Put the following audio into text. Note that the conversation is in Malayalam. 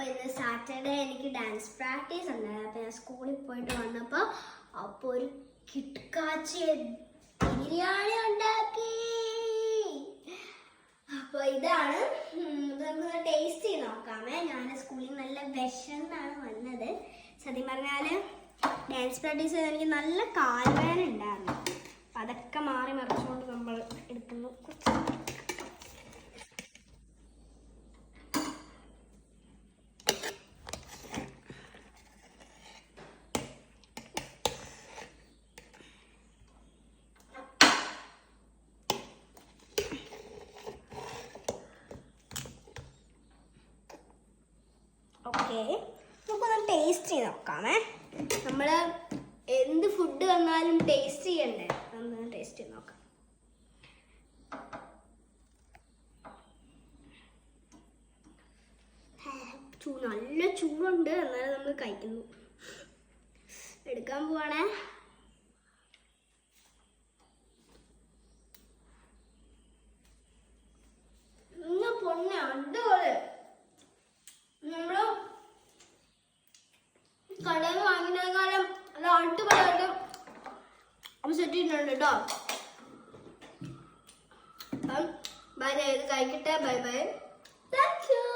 ഇന്ന് സാറ്റർഡേ എനിക്ക് ഡാൻസ് പ്രാക്ടീസ് ഉണ്ടായിരുന്നു. അപ്പോൾ ഞാൻ സ്കൂളിൽ പോയിട്ട് വന്നപ്പോൾ ഒരു കിട്കാച്ചി ബിരിയാണി ഉണ്ടാക്കി. അപ്പോൾ ഇതാണ്, നമുക്ക് ടേസ്റ്റ് ചെയ്ത് നോക്കാമേ. ഞാൻ സ്കൂളിൽ നല്ല വിശന്നാണ് വന്നത്. സത്യം പറഞ്ഞാൽ ഡാൻസ് പ്രാക്ടീസ് ചെയ്ത് എനിക്ക് നല്ല കാൽവേദന ഉണ്ടായിരുന്നു. അപ്പം അതൊക്കെ മാറി മറിച്ചുകൊണ്ട് നമ്മൾ എടുക്കുന്നു. ഓക്കെ, നമുക്കൊന്ന് ടേസ്റ്റ് ചെയ്ത് നോക്കാമേ. നമ്മൾ എന്ത് ഫുഡ് വന്നാലും ടേസ്റ്റ് ചെയ്യണ്ടേ? ഒന്ന് ടേസ്റ്റ് ചെയ്ത് നോക്കാം. നല്ല ചൂടുണ്ട്, എന്നാലും നമ്മൾ കഴിക്കുന്നു. എടുക്കാൻ പോവാണേ. പൊന്നെ അടിപൊളി. നമ്മള് കടയിൽ നിന്ന് വാങ്ങിനേക്കാളും അത് അടിപൊളിയായിട്ട് സെറ്റ് ചെയ്തിട്ടുണ്ട് കേട്ടോ. ബൈ, കഴിക്കട്ടെ. Bye bye, thank you.